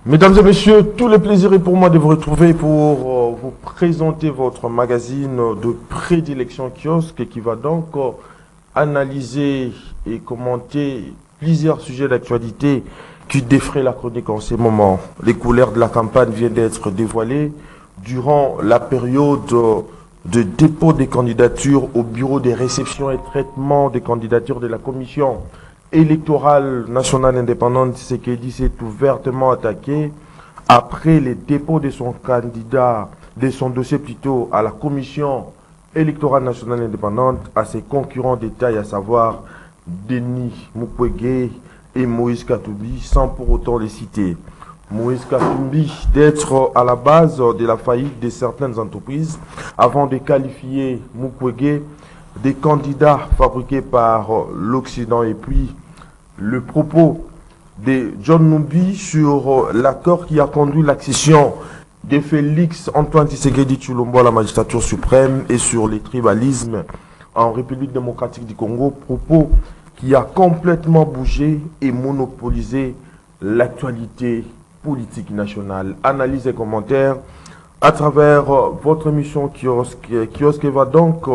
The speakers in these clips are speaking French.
Mesdames et messieurs, tout le plaisir est pour moi de vous retrouver pour vous présenter votre magazine de prédilection kiosque qui va donc analyser et commenter plusieurs sujets d'actualité qui défraient la chronique en ces moments. Les couleurs de la campagne viennent d'être dévoilées durant la période de dépôt des candidatures au bureau des réceptions et traitement des candidatures de la commission électorale nationale indépendante. Tshisekedi s'est ouvertement attaqué après les dépôts de son candidat, de son dossier plutôt, à la commission électorale nationale indépendante, à ses concurrents d'État, à savoir Denis Mukwege et Moïse Katumbi, sans pour autant les citer. Moïse Katumbi d'être à la base de la faillite de certaines entreprises avant de qualifier Mukwege des candidats fabriqués par l'Occident, et puis le propos de John Numbi sur l'accord qui a conduit l'accession de Félix Antoine Tshisekedi Tshilombo à la magistrature suprême et sur les tribalismes en République démocratique du Congo, propos qui a complètement bougé et monopolisé l'actualité politique nationale. Analyse et commentaires à travers votre émission Kiosque va donc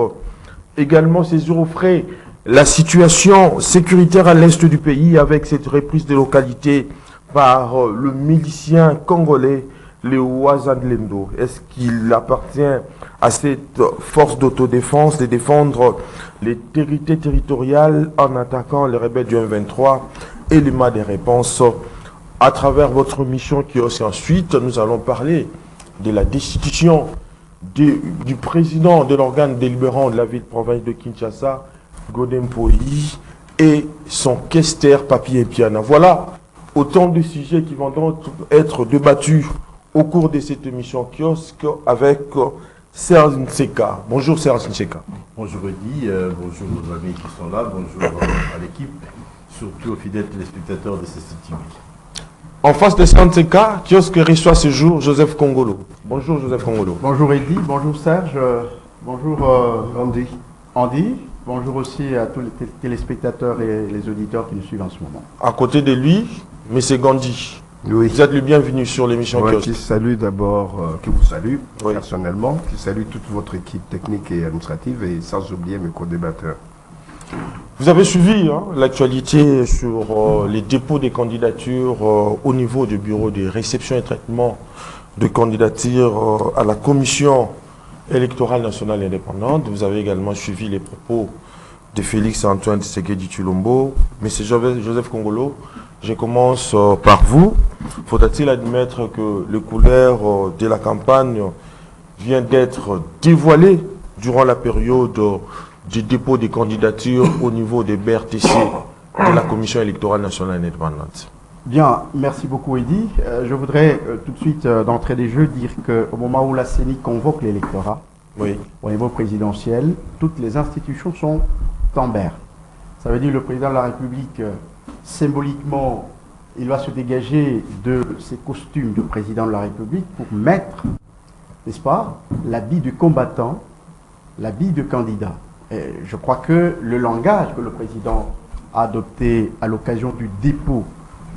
également saisir au frais la situation sécuritaire à l'est du pays avec cette reprise des localités par le milicien congolais Léo Azadlendo. Est-ce qu'il appartient à cette force d'autodéfense de défendre l'intégrité territoriale en attaquant les rebelles du M23? Élément des réponses à travers votre mission Kiosque. Ensuite, nous allons parler de la destitution du président de l'organe délibérant de la ville-province de Kinshasa, Godem Poli, et son questeur Papi Mpiana. Voilà autant de sujets qui vont donc être débattus au cours de cette émission Kiosque avec Serge Nseka. Bonjour Serge Nseka. Bonjour Eddy, bonjour aux amis qui sont là, bonjour à l'équipe, surtout aux fidèles téléspectateurs de CCTV. En face de Serge Nseka, Kiosque reçoit ce jour Joseph Kongolo. Bonjour Joseph Kongolo. Bonjour Eddy, bonjour Serge, bonjour Andy. Bonjour aussi à tous les téléspectateurs et les auditeurs qui nous suivent en ce moment. À côté de lui, M. Gandhi. Oui. Vous êtes le bienvenu sur l'émission Moi Kiosque. qui salue d'abord, qui vous salue personnellement, qui salue toute votre équipe technique et administrative et sans oublier mes co-débatteurs. Vous avez suivi l'actualité sur les dépôts des candidatures au niveau du bureau de réception et traitement de candidatures à la commission électorale nationale indépendante. Vous avez également suivi les propos de Félix Antoine Tshisekedi Tshilombo. Monsieur Joseph Kongolo, je commence par vous. Faudra-t-il admettre que les couleurs de la campagne viennent d'être dévoilées durant la période du dépôt des candidatures au niveau des BRTC de la Commission électorale nationale indépendante? Bien, merci beaucoup Eddy. Je voudrais tout de suite, d'entrée des jeux, dire qu'au moment où la CENI convoque l'électorat, au niveau présidentiel, toutes les institutions sont en berne. Ça veut dire que le président de la République, symboliquement, il va se dégager de ses costumes de président de la République pour mettre, n'est-ce pas, l'habit de combattant, l'habit de candidat. Et je crois que le langage que le président a adopté à l'occasion du dépôt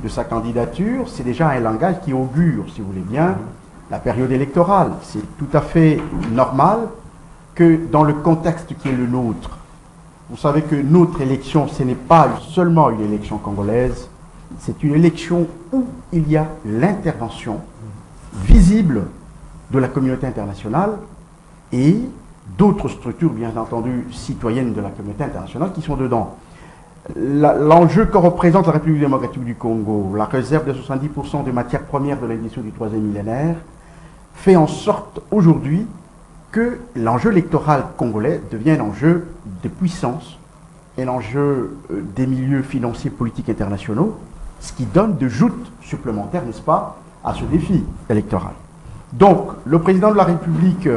de sa candidature, c'est déjà un langage qui augure, si vous voulez bien, la période électorale. C'est tout à fait normal que dans le contexte qui est le nôtre, vous savez que notre élection, ce n'est pas seulement une élection congolaise, c'est une élection où il y a l'intervention visible de la communauté internationale et d'autres structures, bien entendu, citoyennes de la communauté internationale qui sont dedans. L'enjeu que représente la République démocratique du Congo, la réserve de 70% des matières premières de l'édition du 3e millénaire, fait en sorte aujourd'hui que l'enjeu électoral congolais devient un enjeu de puissance, un enjeu des milieux financiers politiques internationaux, ce qui donne de joutes supplémentaires, n'est-ce pas, à ce défi électoral. Donc, le président de la République,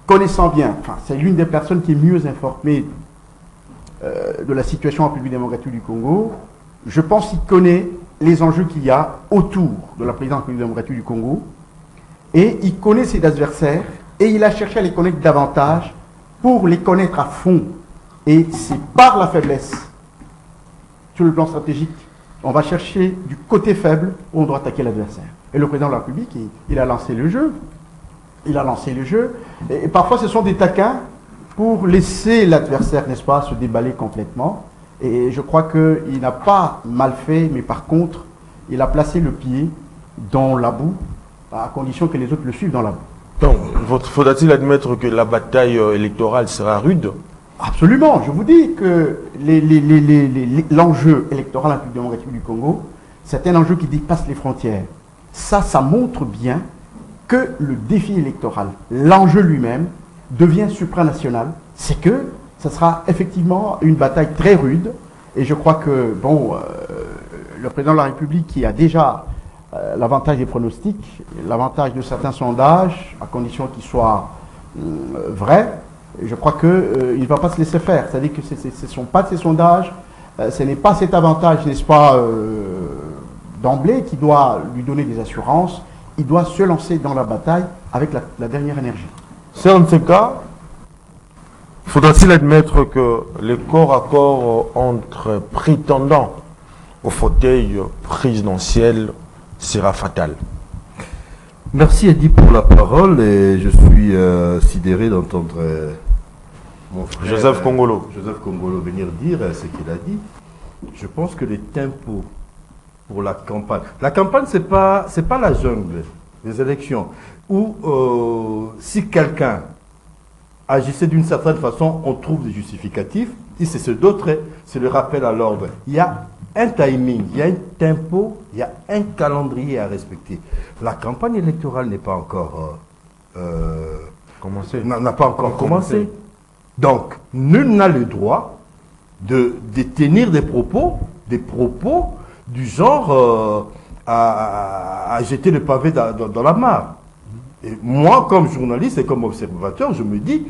connaissant bien, c'est l'une des personnes qui est mieux informée de la situation en République démocratique du Congo, je pense qu'il connaît les enjeux qu'il y a autour de la présidence de la République démocratique du Congo, et il connaît ses adversaires, et il a cherché à les connaître davantage pour les connaître à fond. Et c'est par la faiblesse, sur le plan stratégique, On va chercher du côté faible où on doit attaquer l'adversaire. Et le président de la République, il a lancé le jeu. Il a lancé le jeu. Et parfois, ce sont des taquins pour laisser l'adversaire, n'est-ce pas, se déballer complètement. Et je crois qu'il n'a pas mal fait, mais par contre, il a placé le pied dans la boue, à condition que les autres le suivent dans la boue. Donc, faudra-t-il admettre que la bataille électorale sera rude? Absolument. Je vous dis que l'enjeu électoral en République démocratique du Congo, c'est un enjeu qui dépasse les frontières. Ça montre bien que le défi électoral, l'enjeu lui-même, devient supranational. C'est que ça sera effectivement une bataille très rude. Et je crois que, bon, le président de la République qui a déjà l'avantage des pronostics, l'avantage de certains sondages, à condition qu'ils soient vrais, je crois qu'il ne va pas se laisser faire. C'est-à-dire que ce ne sont pas ces sondages, ce n'est pas cet avantage, n'est-ce pas, d'emblée qui doit lui donner des assurances. Il doit se lancer dans la bataille avec la dernière énergie. C'est en ce cas, faudra-t-il admettre que le corps à corps entre prétendants au fauteuil présidentiel sera fatal? Merci Eddy pour la parole et je suis sidéré d'entendre mon frère Joseph Kongolo venir dire ce qu'il a dit. Je pense que les tempos pour la campagne c'est pas la jungle, les élections, où si quelqu'un agissait d'une certaine façon, on trouve des justificatifs. Et c'est ce d'autre, c'est le rappel à l'ordre. Il y a un timing, il y a un tempo, il y a un calendrier à respecter. La campagne électorale n'est pas encore n'a pas encore commencé. Donc, nul n'a le droit de tenir des propos du genre à jeter le pavé dans la mare. Et moi, comme journaliste et comme observateur, je me dis,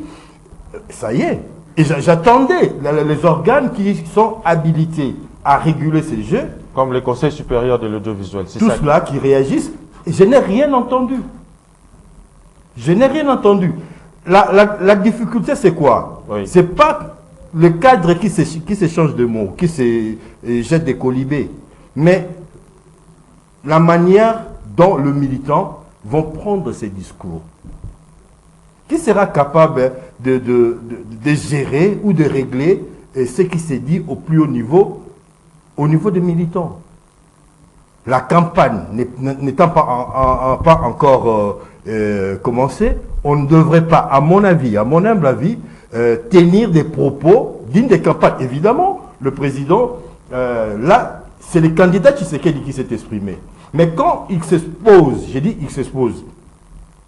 ça y est. Et j'attendais les organes qui sont habilités à réguler ces jeux. Comme le Conseil supérieur de l'audiovisuel. Tous ceux-là qui réagissent. Et je n'ai rien entendu. Je n'ai rien entendu. La difficulté, c'est quoi? Oui. C'est pas le cadre qui s'échange de mots, qui se jette des colibés, mais la manière dont le militant vont prendre ces discours. Qui sera capable de gérer ou de régler ce qui s'est dit au plus haut niveau, au niveau des militants? La campagne n'étant pas encore commencée, on ne devrait pas, à mon humble avis, tenir des propos dignes des campagnes. Évidemment, le président, là, c'est le candidat Tshisekedi qui s'est exprimé. Mais quand il s'expose, j'ai dit il s'expose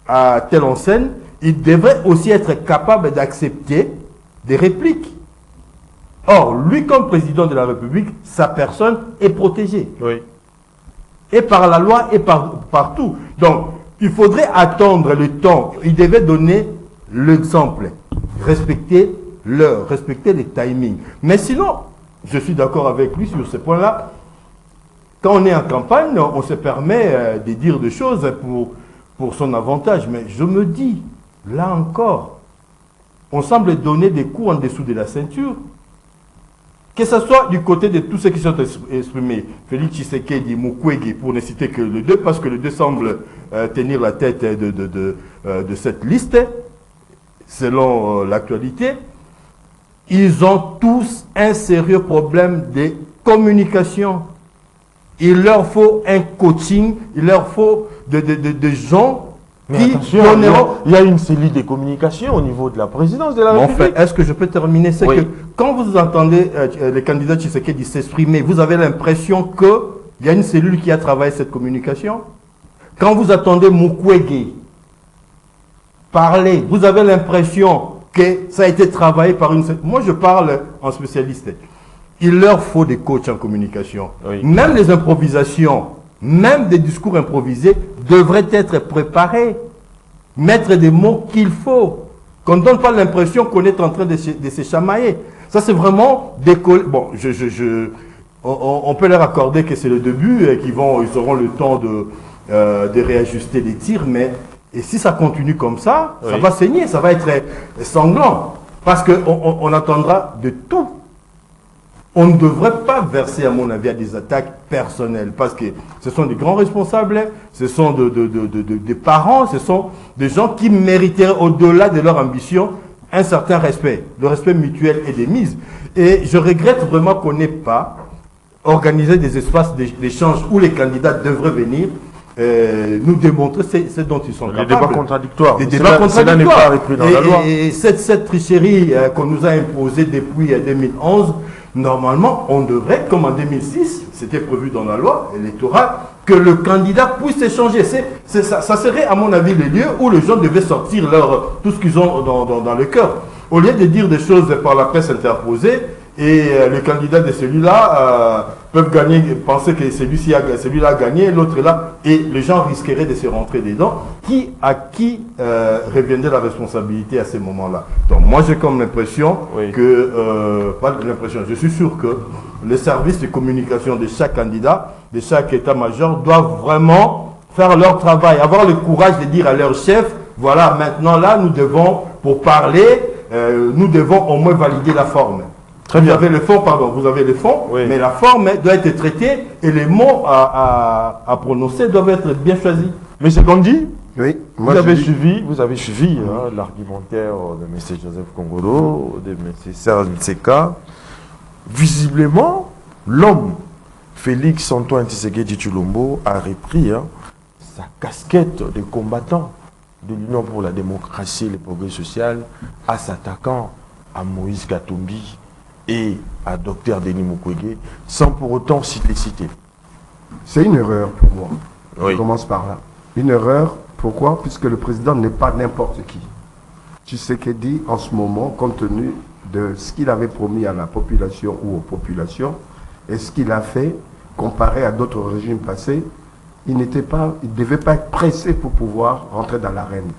à telle enseigne, il devrait aussi être capable d'accepter des répliques. Or, lui, comme président de la République, sa personne est protégée. Oui. Et par la loi et partout. Donc, il faudrait attendre le temps. Il devait donner l'exemple. Respecter l'heure, respecter les timings. Mais sinon, je suis d'accord avec lui sur ce point-là. Quand on est en campagne, on se permet de dire des choses pour son avantage. Mais je me dis, là encore, on semble donner des coups en dessous de la ceinture. Que ce soit du côté de tous ceux qui sont exprimés, Félix Tshisekedi, Mukwege, pour ne citer que les deux, parce que les deux semblent tenir la tête de cette liste, selon l'actualité, ils ont tous un sérieux problème de communication. Il leur faut un coaching, il leur faut des gens mais qui attention, il y a une cellule de communication au niveau de la présidence de la République. Enfin, est-ce que je peux terminer? C'est oui. que quand vous entendez les candidats Tshisekedi s'exprimer, vous avez l'impression qu'il y a une cellule qui a travaillé cette communication. Quand vous attendez Mukwege parler, vous avez l'impression que ça a été travaillé par une... Moi, je parle en spécialiste. Il leur faut des coachs en communication. Oui. Même les improvisations, même des discours improvisés devraient être préparés. Mettre des mots qu'il faut. Qu'on ne donne pas l'impression qu'on est en train de se chamailler. Ça, c'est vraiment décoller. Bon, on peut leur accorder que c'est le début et qu'ils auront le temps de réajuster les tirs, mais et si ça continue comme ça, oui, ça va saigner, ça va être sanglant. Parce qu'on entendra de tout. on ne devrait pas verser, à mon avis, à des attaques personnelles, parce que ce sont des grands responsables, ce sont des parents, ce sont des gens qui mériteraient, au-delà de leur ambition, un certain respect. Le respect mutuel est des mises. Et je regrette vraiment qu'on n'ait pas organisé des espaces d'échange où les candidats devraient venir nous démontrer ce dont ils sont capables. Des débats contradictoires. Des débats contradictoires. N'est pas repris dans la loi. Et cette tricherie qu'on nous a imposée depuis 2011, normalement, on devrait, comme en 2006, c'était prévu dans la loi électorale, que le candidat puisse échanger. Ça serait, à mon avis, le lieu où les gens devaient sortir tout ce qu'ils ont dans le cœur. Au lieu de dire des choses par la presse interposée, et le candidat de celui-là peuvent penser que celui-là a gagné, l'autre est là, et les gens risqueraient de se rentrer dedans. À qui reviendrait la responsabilité à ces moments-là? Donc moi j'ai comme l'impression pas l'impression, je suis sûr que les services de communication de chaque candidat, de chaque état-major doivent vraiment faire leur travail, avoir le courage de dire à leur chef, voilà, maintenant là nous devons, pour parler, nous devons au moins valider la forme. Vous avez le fond, mais la forme doit être traitée et les mots à prononcer doivent être bien choisis. Monsieur Gandhi, oui, vous avez suivi l'argumentaire de M. Joseph Kongolo, de M. Serge Nseka. Visiblement, l'homme, Félix Antoine Tshisekedi Tshilombo, a repris sa casquette de combattant de l'Union pour la démocratie et le progrès social en s'attaquant à Moïse Katumbi et à Dr Denis Mukwege, sans pour autant les citer. C'est une erreur pour moi. Oui. Je commence par là. Une erreur, pourquoi? Puisque le président n'est pas n'importe qui. Tshisekedi, en ce moment, compte tenu de ce qu'il avait promis à la population ou aux populations, et ce qu'il a fait, comparé à d'autres régimes passés, il ne devait pas être pressé pour pouvoir rentrer dans l'arène.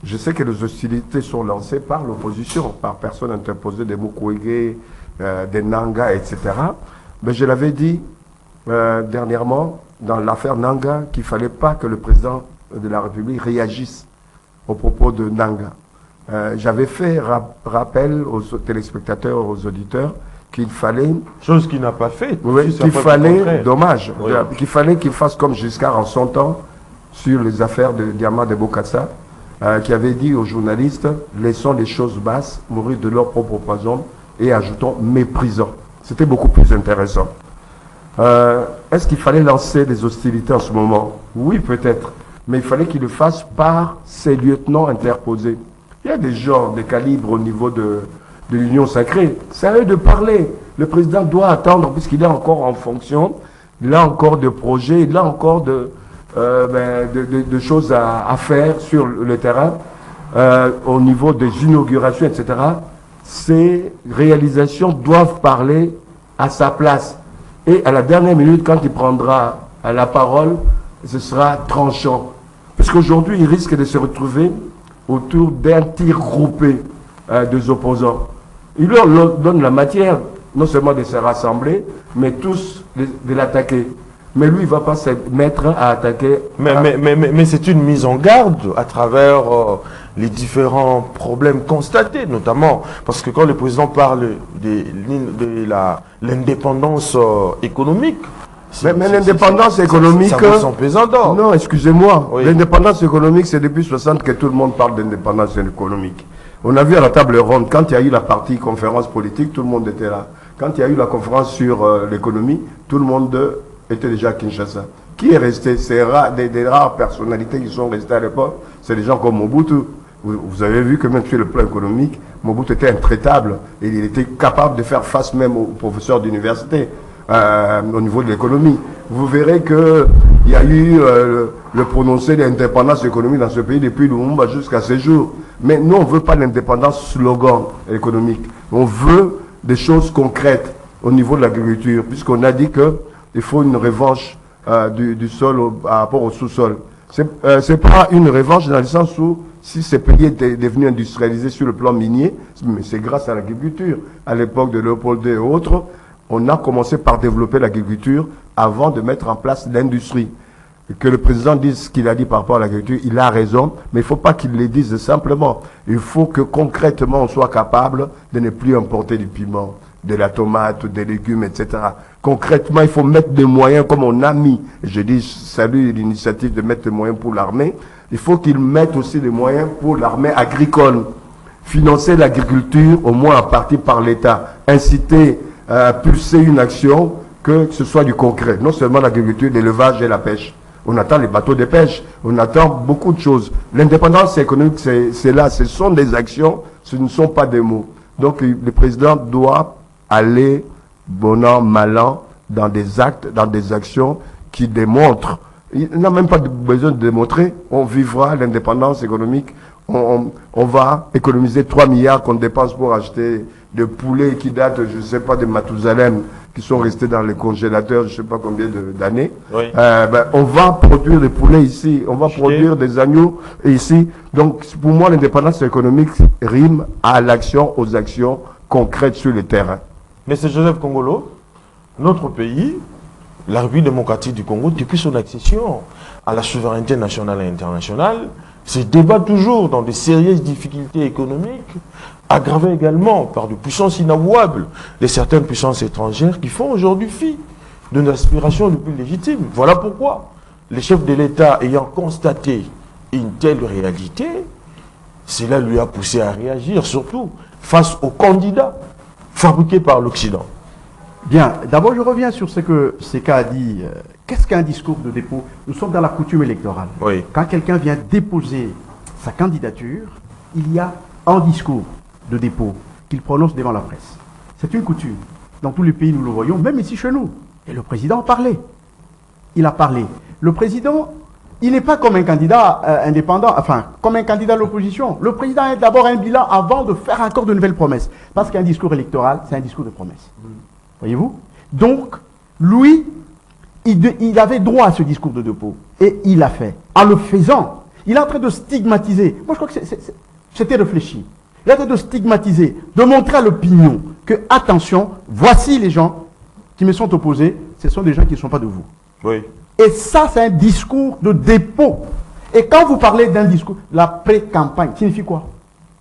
Je sais que les hostilités sont lancées par l'opposition, par personnes interposées, des Mukwege, des Nanga, etc. Mais je l'avais dit dernièrement, dans l'affaire Nanga, qu'il ne fallait pas que le président de la République réagisse aux propos de Nanga. J'avais fait rappel aux téléspectateurs, aux auditeurs, qu'il fallait... Chose qu'il n'a pas fait. Oui, qu'il fallait, dommage, qu'il fallait qu'il fasse comme Giscard en son temps, sur les affaires de Diama de Bokassa, qui avait dit aux journalistes, laissons les choses basses mourir de leur propre poison et ajoutons méprisant. C'était beaucoup plus intéressant. Est-ce qu'il fallait lancer des hostilités en ce moment? Oui, peut-être. Mais il fallait qu'il le fasse par ses lieutenants interposés. Il y a des gens de calibre au niveau de l'Union sacrée. C'est à eux de parler. Le président doit attendre, puisqu'il est encore en fonction, il a encore de projets, il a encore de choses à faire sur le terrain, au niveau des inaugurations, etc. Ces réalisations doivent parler à sa place. Et à la dernière minute, quand il prendra la parole, ce sera tranchant. Parce qu'aujourd'hui, il risque de se retrouver autour d'un tir groupé des opposants. Il leur donne la matière, non seulement de se rassembler, mais tous de l'attaquer. Mais lui, il ne va pas se mettre à attaquer. Mais c'est une mise en garde à travers les différents problèmes constatés, notamment parce que quand le président parle de l'indépendance économique, mais l'indépendance économique... Ça vaut son pesant d'or. Non, excusez-moi. Oui. L'indépendance économique, c'est depuis 60 que tout le monde parle d'indépendance économique. On a vu à la table ronde, quand il y a eu la partie conférence politique, tout le monde était là. Quand il y a eu la conférence sur l'économie, tout le monde était déjà à Kinshasa. Qui est resté? C'est des rares personnalités qui sont restées à l'époque. C'est des gens comme Mobutu. Vous avez vu que même sur le plan économique, Mobutu était intraitable. Et il était capable de faire face même aux professeurs d'université au niveau de l'économie. Vous verrez qu'il y a eu le prononcé d'indépendance économique dans ce pays depuis Lumumba jusqu'à ce jour. Mais nous, on ne veut pas l'indépendance slogan économique. On veut des choses concrètes au niveau de l'agriculture, puisqu'on a dit qu'il faut une revanche du sol par rapport au sous-sol. C'est pas une revanche dans le sens où si ces pays étaient devenus industrialisés sur le plan minier, mais c'est grâce à l'agriculture. À l'époque de Léopold II et autres, on a commencé par développer l'agriculture avant de mettre en place l'industrie. Que le président dise ce qu'il a dit par rapport à l'agriculture, il a raison, mais il ne faut pas qu'il le dise simplement. Il faut que concrètement on soit capable de ne plus importer du piment, de la tomate, des légumes, etc. Concrètement, il faut mettre des moyens comme on a mis. Je dis, salut l'initiative de mettre des moyens pour l'armée. Il faut qu'ils mettent aussi des moyens pour l'armée agricole. Financer l'agriculture, au moins en partie par l'État. Inciter à pulser une action, que ce soit du concret. Non seulement l'agriculture, l'élevage et la pêche. On attend les bateaux de pêche, on attend beaucoup de choses. L'indépendance économique, c'est là, ce sont des actions, ce ne sont pas des mots. Donc le président doit aller, bon an, mal an, dans des actes, dans des actions qui démontrent. Il n'a même pas besoin de démontrer, on vivra l'indépendance économique, on va économiser 3 milliards qu'on dépense pour acheter des poulets qui datent, je ne sais pas, de Mathusalem, qui sont restés dans les congélateurs, je ne sais pas combien d'années. Oui. On va produire des poulets ici, on va produire des agneaux ici. Donc, pour moi, l'indépendance économique rime à l'action, aux actions concrètes sur le terrain. Mais c'est Joseph Kongolo, notre pays, la République démocratique du Congo, depuis son accession à la souveraineté nationale et internationale, se débat toujours dans de sérieuses difficultés économiques, aggravées également par de puissances inavouables de certaines puissances étrangères qui font aujourd'hui fi de nos aspirations les plus légitimes. Voilà pourquoi le chef de l'État ayant constaté une telle réalité, cela lui a poussé à réagir, surtout face aux candidats fabriqués par l'Occident. Bien, d'abord je reviens sur ce que Seka a dit. Qu'est-ce qu'un discours de dépôt? Nous sommes dans la coutume électorale. Oui. Quand quelqu'un vient déposer sa candidature, il y a un discours de dépôt qu'il prononce devant la presse. C'est une coutume. Dans tous les pays, nous le voyons, même ici chez nous. Et le président a parlé. Il a parlé. Le président, il n'est pas comme un candidat indépendant, enfin, comme un candidat de l'opposition. Le président a d'abord un bilan avant de faire encore de nouvelles promesses. Parce qu'un discours électoral, c'est un discours de promesses. Voyez-vous? Donc, lui, il avait droit à ce discours de dépôt. Et il l'a fait. En le faisant, il est en train de stigmatiser. Moi, je crois que c'était réfléchi. Il est en train de stigmatiser, de montrer à l'opinion que, attention, voici les gens qui me sont opposés, ce sont des gens qui ne sont pas de vous. Oui. Et ça, c'est un discours de dépôt. Et quand vous parlez d'un discours, la pré-campagne, signifie quoi?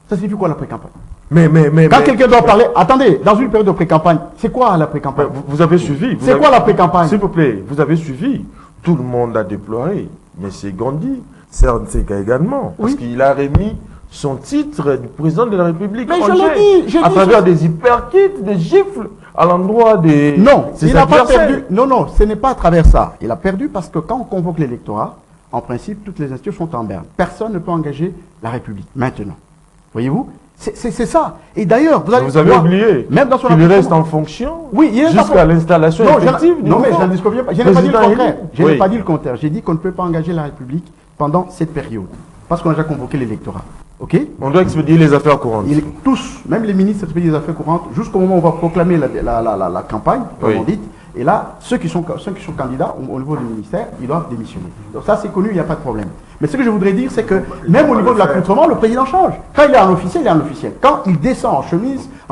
Ça signifie quoi la pré-campagne? Quand quelqu'un doit parler, attendez, dans une période de pré-campagne, c'est quoi la pré-campagne? Vous avez suivi. C'est quoi la pré-campagne? S'il vous plaît, vous avez suivi. Tout le monde a déploré. Mais c'est Gandhi, c'est Nseka également. Parce qu'il a remis son titre du président de la République à travers des hyperkits, des gifles à l'endroit des... Non, il n'a pas perdu. Non, non, ce n'est pas à travers ça. Il a perdu parce que quand on convoque l'électorat, en principe, toutes les institutions sont en berne. Personne ne peut engager la République maintenant. Voyez-vous? C'est ça. Et d'ailleurs, vous avez oublié même dans son qu'il reste en fonction oui, jusqu'à l'installation effective. Non, mais je ne disconviens pas. Je n'ai pas dit le contraire. Je n'ai pas dit le contraire. J'ai dit qu'on ne peut pas engager la République pendant cette période. Parce qu'on a déjà convoqué l'électorat. Ok? On doit expédier les affaires courantes. Tous, même les ministres expédient les affaires courantes, jusqu'au moment où on va proclamer la campagne, comme on dit. Et là, ceux qui sont candidats au niveau du ministère, ils doivent démissionner. Donc ça, c'est connu, il n'y a pas de problème. Mais ce que je voudrais dire, c'est que même au niveau de l'accoutrement, le président change. Quand il est en officiel, il est en officiel. Quand il descend en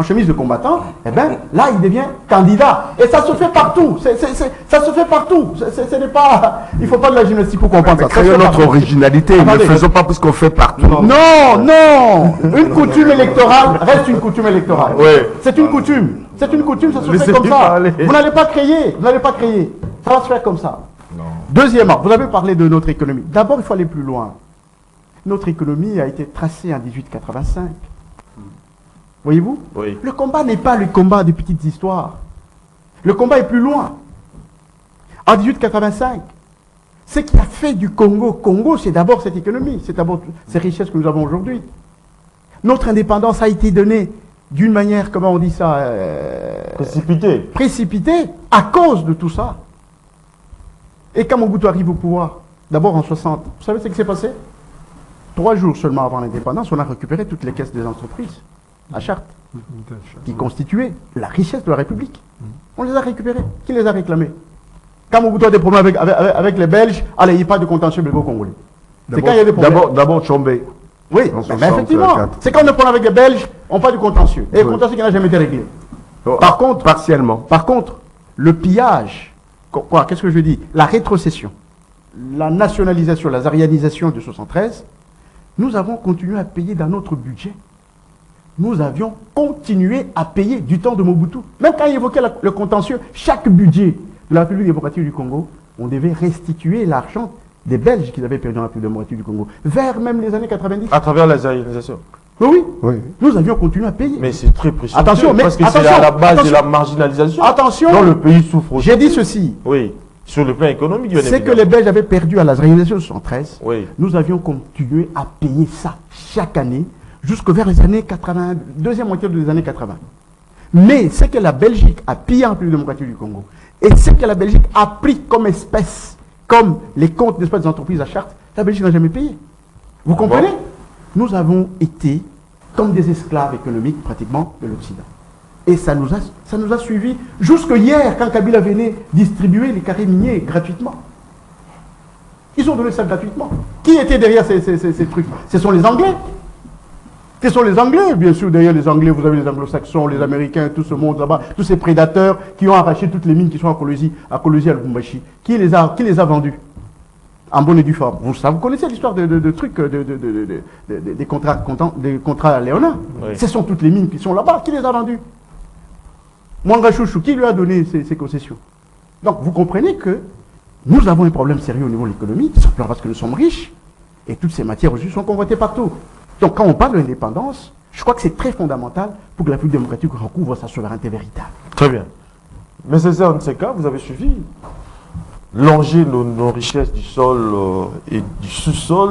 chemise de combattant, eh bien, là, il devient candidat. Et ça se fait partout. Ça se fait partout. Ce n'est pas... Il ne faut pas de la gymnastique pour comprendre ça. Créons notre originalité. Ne faisons pas parce qu'on fait partout. Non, non. Une coutume électorale reste une coutume électorale. C'est une coutume. C'est une coutume, ça se fait comme ça. Vous n'allez pas créer. Ça va se faire comme ça. Non. Deuxièmement, vous avez parlé de notre économie. D'abord, il faut aller plus loin. Notre économie a été tracée en 1885. Voyez-vous? Oui. Le combat n'est pas le combat des petites histoires. Le combat est plus loin. En 1885, ce qui a fait du Congo, c'est d'abord cette économie, c'est d'abord ces richesses que nous avons aujourd'hui. Notre indépendance a été donnée d'une manière, comment on dit ça précipitée à cause de tout ça. Et quand Mobutu arrive au pouvoir, d'abord en 60, vous savez ce qui s'est passé? 3 jours seulement avant l'indépendance, on a récupéré toutes les caisses des entreprises à Chartres, qui constituaient la richesse de la République. On les a récupérées. Qui les a réclamées? Quand Mobutu a des problèmes avec les Belges, allez, il n'y a pas de contentieux belgo-congolais. C'est quand il y a des problèmes. D'abord Tchombé. Oui, mais effectivement, c'est quand on a des problèmes avec les Belges, on parle du contentieux. Et le contentieux qui n'a jamais été réglé. Par contre, partiellement. Par contre, le pillage, qu'est-ce que je dis? La rétrocession, la nationalisation, la zarianisation de 73, nous avons continué à payer dans notre budget nous avions continué à payer du temps de Mobutu. Même quand il évoquait le contentieux, chaque budget de la République démocratique du Congo, on devait restituer l'argent des Belges qu'ils avaient perdu dans la République démocratique du Congo, vers même les années 90. À travers les organisations. Oui, nous avions continué à payer. Mais c'est très précieux. Attention, mais parce que c'est à la base de la marginalisation. Attention, dont le pays souffre aussi. J'ai dit ceci. Oui, sur le plan économique. C'est que les Belges avaient perdu à la réalisation de 1973. Oui. Nous avions continué à payer ça chaque année, jusqu'au vers les années 80, deuxième moitié des années 80. Mais ce que la Belgique a pillé en République démocratique du Congo, et ce que la Belgique a pris comme espèce, comme les comptes d'espèces des entreprises à charte, la Belgique n'a jamais payé. Vous comprenez? Nous avons été comme des esclaves économiques pratiquement de l'Occident. Et ça nous a suivis jusque hier, quand Kabila venait distribuer les carrés miniers gratuitement. Ils ont donné ça gratuitement. Qui était derrière ces trucs? Ce sont les Anglais. Ce sont les Anglais, bien sûr. Derrière les Anglais, vous avez les Anglo-Saxons, les Américains, tout ce monde là-bas, tous ces prédateurs qui ont arraché toutes les mines qui sont à Kolosi, à Lubumbashi. Qui les a vendus? En bonne et due forme. Vous connaissez l'histoire de trucs, des contrats Léonard. Oui. Ce sont toutes les mines qui sont là-bas. Qui les a vendus? Mwanga Chouchou, qui lui a donné ces concessions? Donc, vous comprenez que nous avons un problème sérieux au niveau de l'économie, simplement parce que nous sommes riches, et toutes ces matières ressources sont convoitées partout. Donc, quand on parle de l'indépendance, je crois que c'est très fondamental pour que la République démocratique recouvre sa souveraineté véritable. Très bien. Mais c'est ça, en ces cas, vous avez suivi l'enjeu de nos richesses du sol et du sous-sol,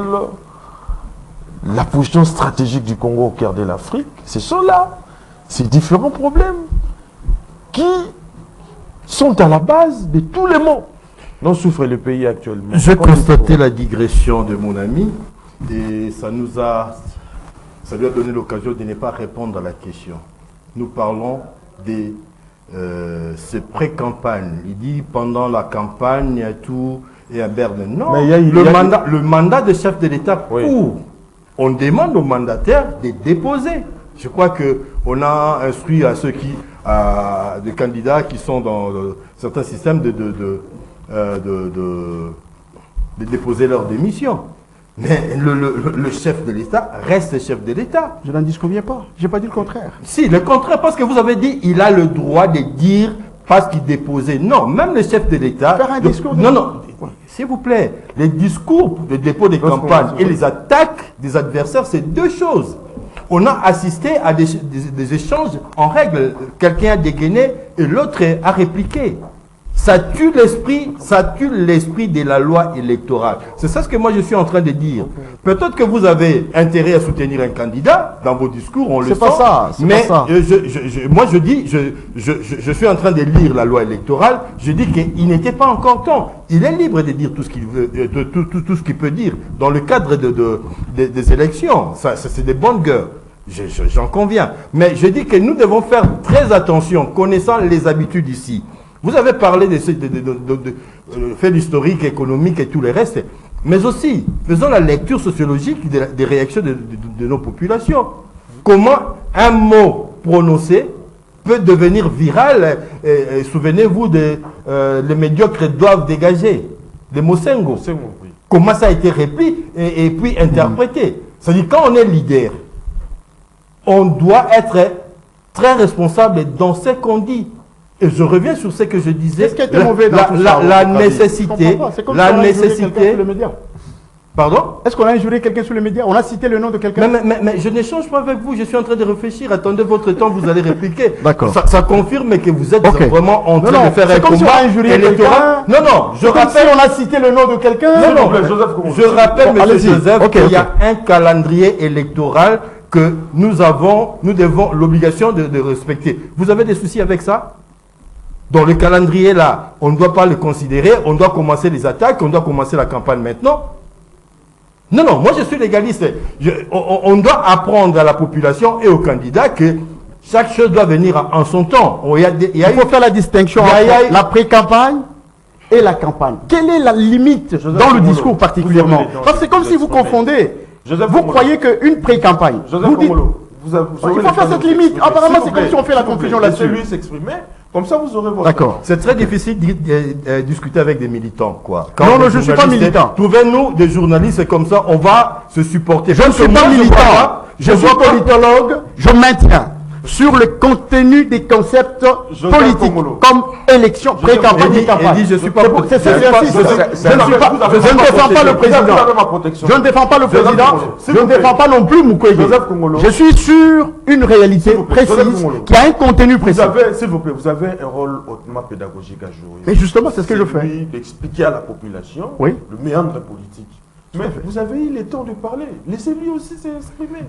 la position stratégique du Congo au cœur de l'Afrique, c'est cela, ces différents problèmes qui sont à la base de tous les maux dont souffre le pays actuellement. J'ai constaté la digression de mon ami et ça lui a donné l'occasion de ne pas répondre à la question. Nous parlons des pré-campagne. Il dit pendant la campagne, il y a tout et à Berne. Non, mais le mandat de chef de l'État, oui. On demande aux mandataires de déposer. Je crois qu'on a instruit à ceux des candidats qui sont dans certains systèmes de déposer leur démission. Mais le chef de l'État reste chef de l'État. Je n'en disconviens pas. Je n'ai pas dit le contraire. Si, le contraire, parce que vous avez dit il a le droit de dire parce qu'il déposait. Non, même le chef de l'État... Faire un discours... Non, s'il vous plaît. Les discours de dépôt des campagnes et les attaques des adversaires, c'est deux choses. On a assisté à des échanges en règle. Quelqu'un a dégainé et l'autre a répliqué. Ça tue l'esprit de la loi électorale. C'est ça ce que moi je suis en train de dire. Peut-être que vous avez intérêt à soutenir un candidat dans vos discours, on le sent. C'est pas ça. Mais moi je dis, je suis en train de lire la loi électorale. Je dis qu'il n'était pas encore temps. Il est libre de dire tout ce qu'il veut, tout ce qu'il peut dire dans le cadre des élections. Ça, c'est des bonnes gueules. J'en conviens. Mais je dis que nous devons faire très attention, connaissant les habitudes ici. Vous avez parlé de faits historiques, économiques et tout le reste, mais aussi, faisons la lecture sociologique des réactions de nos populations. Comment un mot prononcé peut devenir viral, souvenez-vous les médiocres doivent dégager, les Mosengo. Oui. Comment ça a été repris et puis interprété. C'est-à-dire, quand on est leader, on doit être très responsable dans ce qu'on dit. Et je reviens sur ce que je disais. Qu'est-ce qui était mauvais dans tout ça, la nécessité. La nécessité. Pardon? Est-ce qu'on a injurié quelqu'un sur les médias? On a cité le nom de quelqu'un? Mais je n'échange pas avec vous. Je suis en train de réfléchir. Attendez votre temps, vous allez répliquer. D'accord. Ça confirme que vous êtes vraiment en train de faire un combat électoral. Non. Je rappelle. Si on a cité le nom de quelqu'un. Non. Je rappelle, M. Joseph, qu'il y a un calendrier électoral que nous devons l'obligation de respecter. Vous avez des soucis avec ça? Dans le calendrier là, on ne doit pas le considérer, on doit commencer les attaques, on doit commencer la campagne maintenant. Non, moi je suis légaliste. On doit apprendre à la population et aux candidats que chaque chose doit venir en son temps. Il faut faire la distinction entre la pré-campagne et la campagne. Quelle est la limite dans le discours particulièrement? Parce que c'est comme si vous confondez. Vous croyez qu'une pré-campagne, vous dites... il faut faire cette limite. Apparemment, c'est comme si on fait la confusion là-dessus. Lui s'exprimer. Comme ça, vous aurez votre... D'accord. C'est très difficile de discuter avec des militants, quoi. Non, je ne suis pas militant. Trouvez-nous des journalistes comme ça, on va se supporter. Je ne suis pas militant. Je suis politologue, je maintiens sur le contenu des concepts politiques, comme élection, pré-campagne et campagne. Je ne suis pas... Je ne défends pas le président. Je ne défends pas le président. Je ne défends pas non plus Mukwege. Je suis sur une réalité précise qui a un contenu précis. S'il vous plaît, vous avez un rôle hautement pédagogique à jouer. Mais justement, c'est ce que je fais. D'expliquer à la population le méandre politique. Mais vous avez eu le temps de parler. Laissez-lui aussi s'exprimer.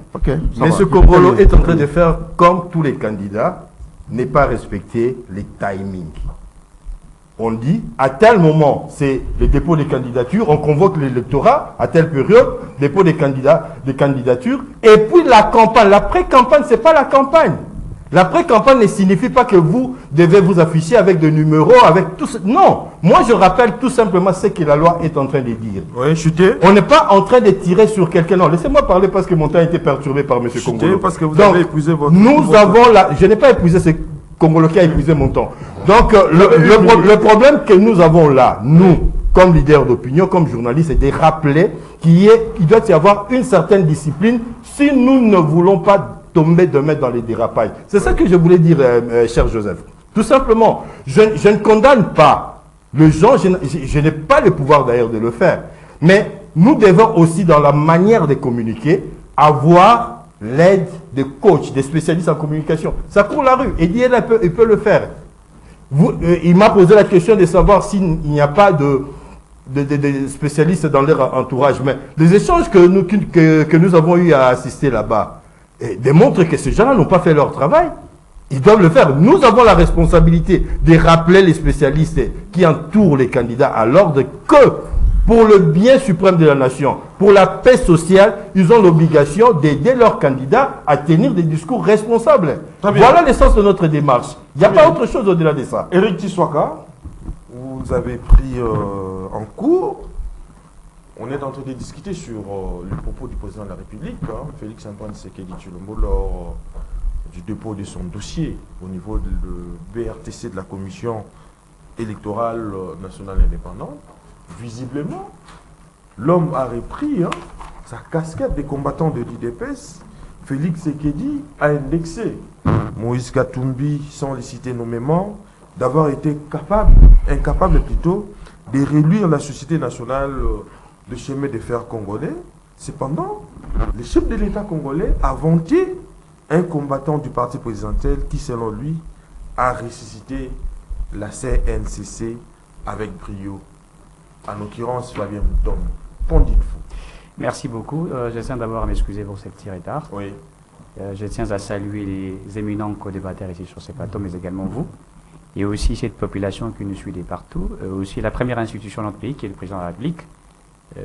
Mais ce Kongolo est en train de faire comme tous les candidats, n'est pas respecter les timings. On dit, à tel moment, c'est le dépôt des candidatures, on convoque l'électorat, à telle période, dépôt des candidatures, et puis la campagne. La pré-campagne, ce n'est pas la campagne. La pré-campagne ne signifie pas que vous devez vous afficher avec des numéros, avec tout ça. Non, moi je rappelle tout simplement ce que la loi est en train de dire. Oui, chuter. On n'est pas en train de tirer sur quelqu'un. Non, laissez-moi parler parce que mon temps a été perturbé par M. Kongolo. Parce que vous avez épuisé votre... Je n'ai pas épuisé, c'est Kongolo qui a épuisé mon temps. Donc le problème que nous avons là, nous, comme leaders d'opinion, comme journalistes, c'est de rappeler qu'il doit y avoir une certaine discipline si nous ne voulons pas tomber demain dans les dérapages. C'est ça que je voulais dire, cher Joseph. Tout simplement, je ne condamne pas le gens, je n'ai pas le pouvoir d'ailleurs de le faire. Mais nous devons aussi, dans la manière de communiquer, avoir l'aide de coachs, des spécialistes en communication. Ça court la rue. Et il peut le faire. Il m'a posé la question de savoir s'il n'y a pas de spécialistes dans leur entourage. Mais les échanges que nous avons eu à assister là-bas démontrent que ces gens-là n'ont pas fait leur travail. Ils doivent le faire. Nous avons la responsabilité de rappeler les spécialistes qui entourent les candidats à l'ordre que pour le bien suprême de la nation, pour la paix sociale, ils ont l'obligation d'aider leurs candidats à tenir des discours responsables. Voilà l'essence de notre démarche. Il n'y a pas autre chose au-delà de ça. Éric Tshisekedi, vous avez pris en cours. On est en train de discuter sur le propos du président de la République, Félix Antoine Tshisekedi Tshilombo, lors du dépôt de son dossier au niveau de BRTC de la Commission électorale nationale indépendante. Visiblement, l'homme a repris sa casquette des combattants de l'IDPS. Félix Tshisekedi a indexé Moïse Katumbi, sans les citer nommément, d'avoir été incapable plutôt de réduire la Société nationale de chemin de fer congolais. Cependant, le chef de l'État congolais a vanté un combattant du parti présidentiel qui, selon lui, a ressuscité la CNCC avec brio. En l'occurrence, Fabien Mouton. Qu'en dites-vous? Merci beaucoup. Je tiens d'abord à m'excuser pour ce petit retard. Oui. Je tiens à saluer les éminents co-débatteurs ici sur ce plateau, mais également vous. Et aussi cette population qui nous suit de partout. Aussi la première institution de notre pays, qui est le président de la République.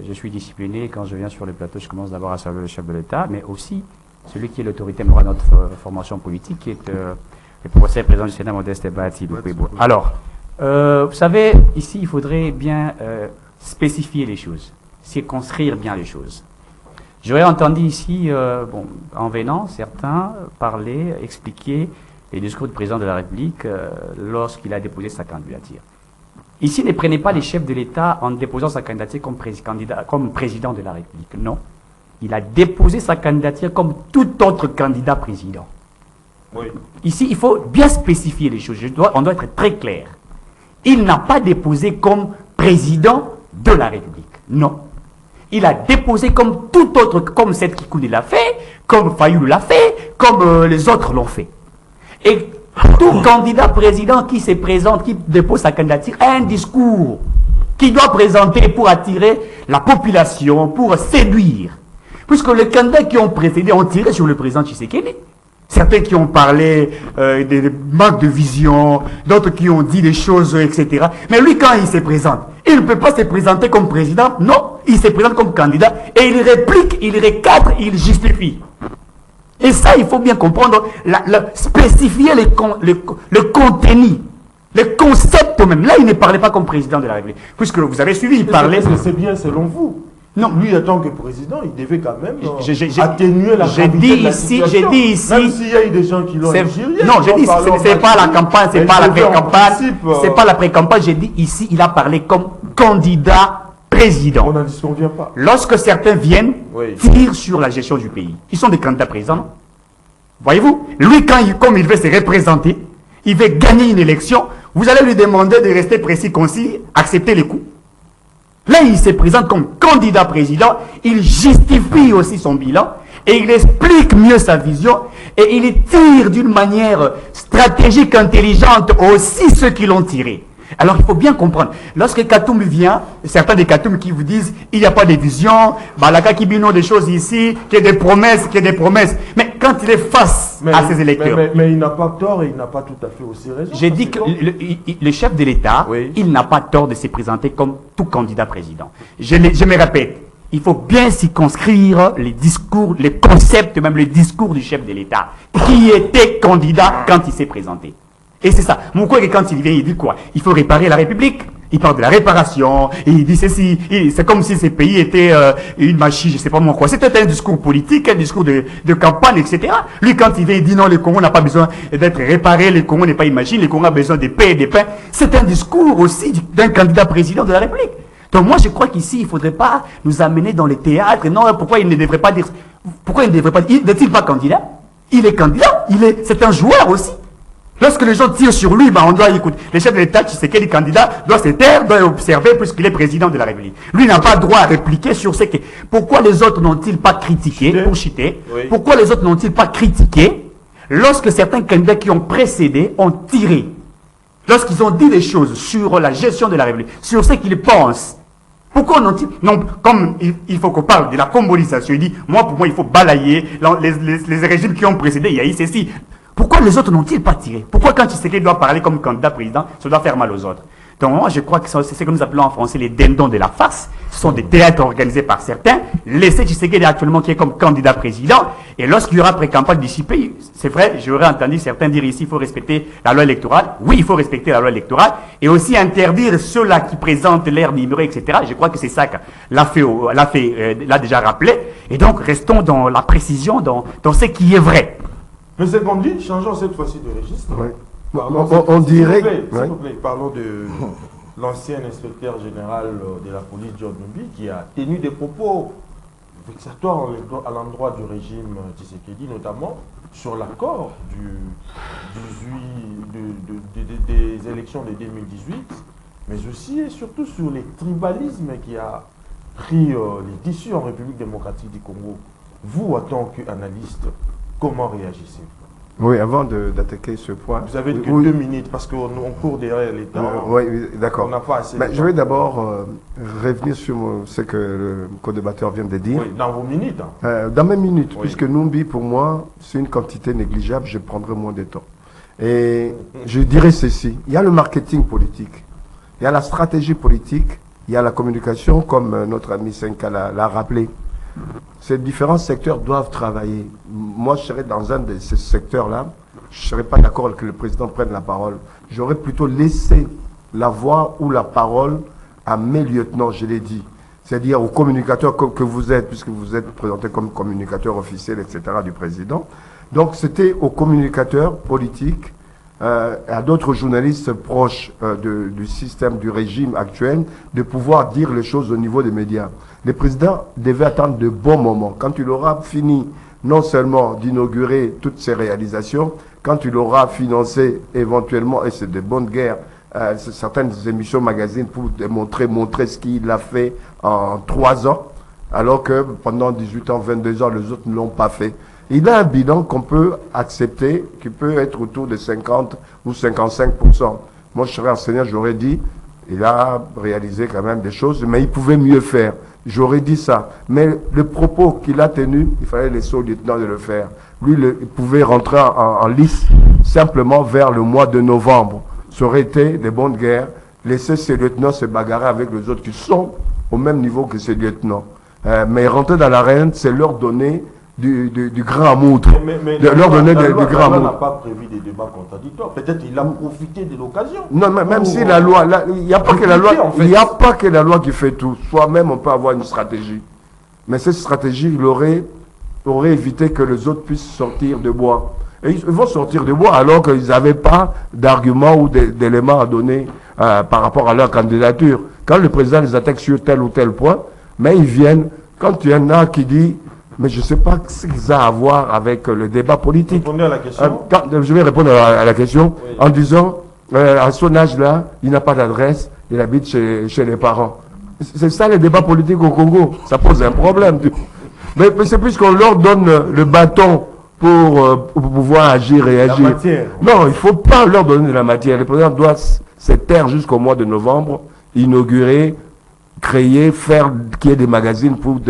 Je suis discipliné. Quand je viens sur le plateau, je commence d'abord à saluer le chef de l'État, mais aussi celui qui est l'autorité morale de notre formation politique, qui est le professeur président du Sénat, Modeste Bahati Lukwebo. Alors, vous savez, ici, il faudrait bien spécifier les choses, circonscrire bien les choses. J'aurais entendu ici, en venant, certains parler, expliquer les discours du président de la République lorsqu'il a déposé sa candidature. Ici, ne prenez pas les chefs de l'État en déposant sa candidature comme président de la République. Non. Il a déposé sa candidature comme tout autre candidat président. Oui. Ici, il faut bien spécifier les choses. On doit être très clair. Il n'a pas déposé comme président de la République. Non. Il a déposé comme tout autre, comme Seth Kikouni l'a fait, comme Fayoulou l'a fait, comme les autres l'ont fait. Et tout candidat président qui se présente, qui dépose sa candidature, a un discours qu'il doit présenter pour attirer la population, pour séduire. Puisque les candidats qui ont précédé ont tiré sur le président Tshisekedi. Certains qui ont parlé des manques de vision, d'autres qui ont dit des choses, etc. Mais lui, quand il se présente, il ne peut pas se présenter comme président. Non, il se présente comme candidat et il réplique, il recadre, il justifie. Et ça, il faut bien comprendre, spécifier le contenu, le concept même. Là, il ne parlait pas comme président de la République. Puisque vous avez suivi, il parlait... C'est bien selon vous. Non. Lui, en tant que président, il devait quand même atténuer la gravité de la situation. J'ai dit ici... Même s'il y a eu des gens qui l'ont injurié. Non, j'ai dit, ce n'est pas la campagne, c'est pas la pré-campagne. C'est pas la pré-campagne. J'ai dit ici, il a parlé comme candidat président. On n'en disconvient pas. Lorsque certains viennent, tirent sur la gestion du pays. Ils sont des candidats présidents, non? Voyez-vous, lui, comme il veut se représenter, il veut gagner une élection, vous allez lui demander de rester précis, concis, accepter les coups. Là, il se présente comme candidat président, il justifie aussi son bilan, et il explique mieux sa vision, et il tire d'une manière stratégique, intelligente aussi ceux qui l'ont tiré. Alors il faut bien comprendre, lorsque Katoum vient, certains des Katoum qui vous disent il n'y a pas de vision, Balaka Kibino des choses ici, qu'il y a des promesses, mais quand il est face à ses électeurs. Mais il n'a pas tort et il n'a pas tout à fait aussi raison. J'ai dit que le chef de l'État, il n'a pas tort de se présenter comme tout candidat président. Je me répète, il faut bien circonscrire les discours, les concepts, même le discours du chef de l'État, qui était candidat quand il s'est présenté. Et c'est ça. Mon collègue, quand il vient, il dit quoi? Il faut réparer la République. Il parle de la réparation. Et il dit ceci. C'est comme si ces pays étaient une machine, je ne sais pas moi quoi. C'était un discours politique, un discours de campagne, etc. Lui, quand il vient, il dit non, le Congo n'a pas besoin d'être réparé. Le Congo n'est pas une machine. Le Congo a besoin de paix et de pain. C'est un discours aussi d'un candidat président de la République. Donc moi, je crois qu'ici, il ne faudrait pas nous amener dans les théâtres. Non, pourquoi il ne devrait pas dire... Pourquoi il ne devrait pas dire... N'est-il pas candidat? Il est candidat. C'est un joueur aussi. Lorsque les gens tirent sur lui, on doit écouter. Le chef de l'État, tu sais quel candidat, doit se taire, doit observer puisqu'il est président de la République. Lui n'a pas droit à répliquer sur ce que... Pourquoi les autres n'ont-ils pas critiqué, pour chiter, pourquoi les autres n'ont-ils pas critiqué lorsque certains candidats qui ont précédé ont tiré? Lorsqu'ils ont dit des choses sur la gestion de la République, sur ce qu'ils pensent, pourquoi n'ont-ils... Non, comme il faut qu'on parle de la combolisation, il dit, pour moi, il faut balayer les régimes qui ont précédé, il y a eu ceci. Pourquoi les autres n'ont-ils pas tiré? Pourquoi quand Tshisekedi doit parler comme candidat président, ça doit faire mal aux autres? Donc moi, je crois que c'est ce que nous appelons en français les dindons de la farce. Ce sont des théâtres organisés par certains. Laissez Tshisekedi actuellement qui est comme candidat président. Et lorsqu'il y aura pré-campagne d'ici pays, c'est vrai, j'aurais entendu certains dire ici, il faut respecter la loi électorale. Oui, il faut respecter la loi électorale. Et aussi interdire ceux-là qui présentent l'air numéro, etc. Je crois que c'est ça que l'a déjà rappelé. Et donc, restons dans la précision, dans ce qui est vrai. Monsieur Gondi, changeons cette fois-ci de registre. Oui. On dirait... S'il vous plaît, parlons de l'ancien inspecteur général de la police, John Numbi, qui a tenu des propos vexatoires à l'endroit du régime Tshisekedi, notamment sur l'accord des élections de 2018, mais aussi et surtout sur les tribalismes qui a pris les tissus en République démocratique du Congo. Vous, en tant qu'analyste, comment réagissez-vous? Oui, avant d'attaquer ce point... Vous avez que 2 minutes parce qu'on court derrière les temps. Oui, d'accord. On n'a pas assez de temps. Je vais d'abord revenir sur ce que le co-débatteur vient de dire. Oui, dans vos minutes. Dans mes minutes, puisque Numbi, pour moi, c'est une quantité négligeable, je prendrai moins de temps. Et je dirais ceci, il y a le marketing politique, il y a la stratégie politique, il y a la communication, comme notre ami Senka l'a rappelé. Ces différents secteurs doivent travailler. Moi, je serais dans un de ces secteurs-là. Je ne serais pas d'accord que le président prenne la parole. J'aurais plutôt laissé la voix ou la parole à mes lieutenants, je l'ai dit. C'est-à-dire aux communicateurs que vous êtes, puisque vous êtes présenté comme communicateur officiel, etc., du président. Donc, c'était aux communicateurs politiques, à d'autres journalistes proches du système, du régime actuel, de pouvoir dire les choses au niveau des médias. Le président devait attendre de bons moments. Quand il aura fini non seulement d'inaugurer toutes ses réalisations, quand il aura financé éventuellement, et c'est de bonnes guerres, certaines émissions magazines pour montrer ce qu'il a fait en 3 ans, alors que pendant 18 ans, 22 ans, les autres ne l'ont pas fait. Il a un bilan qu'on peut accepter, qui peut être autour de 50 ou 55%. Moi, je serais enseignant, j'aurais dit, il a réalisé quand même des choses, mais il pouvait mieux faire. J'aurais dit ça. Mais le propos qu'il a tenu, il fallait laisser au lieutenant de le faire. Lui, il pouvait rentrer en lice simplement vers le mois de novembre. Ça aurait été des bonnes guerres. Laisser ces lieutenants se bagarrer avec les autres qui sont au même niveau que ces lieutenants. Mais rentrer dans l'arène, c'est leur donner du grand moudre. Leur donner du grand moudre. N'a pas prévu des débats contradictoires. Peut-être il a profité de l'occasion. Non, mais même si la loi, il n'y a pas que la loi, il n'y a pas que la loi qui fait tout. Soi-même, on peut avoir une stratégie. Mais cette stratégie, il aurait évité que les autres puissent sortir de bois. Et ils vont sortir de bois alors qu'ils n'avaient pas d'arguments ou d'éléments à donner par rapport à leur candidature. Quand le président les attaque sur tel ou tel point, mais ils viennent, quand il y en a qui dit, mais je ne sais pas ce qu'ils ont à voir avec le débat politique. Répondez à la question. Je vais répondre à la question en disant, à son âge-là, il n'a pas d'adresse, il habite chez les parents. C'est ça le débat politique au Congo. Ça pose un problème. Mais c'est plus qu'on leur donne le bâton pour pouvoir agir et agir. La matière. Non, il ne faut pas leur donner de la matière. Le président doit se taire jusqu'au mois de novembre, inaugurer, créer, faire qu'il y ait des magazines pour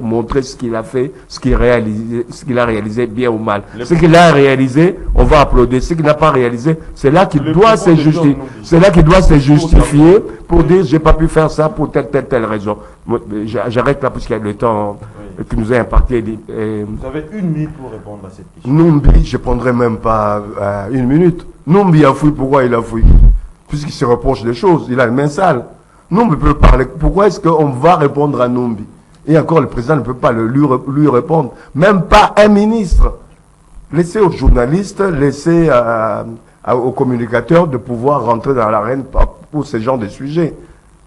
montrer ce qu'il a fait, ce qu'il a réalisé bien ou mal. Ce qu'il a réalisé, on va applaudir. Ce qu'il n'a pas réalisé, c'est là qu'il doit se justifier. C'est là qu'il doit se justifier pour dire j'ai pas pu faire ça pour telle raison. J'arrête là parce qu'il y a le temps qui nous est imparti. Vous avez 1 minute pour répondre à cette question. Numbi, je ne prendrai même pas 1 minute. Numbi a fouillé, pourquoi il a fouillé? Puisqu'il se reproche des choses, il a une main sale. Numbi peut parler. Pourquoi est-ce qu'on va répondre à Numbi? Et encore, le président ne peut pas lui répondre. Même pas un ministre. Laissez aux journalistes, laissez aux communicateurs de pouvoir rentrer dans l'arène pour ce genre de sujets.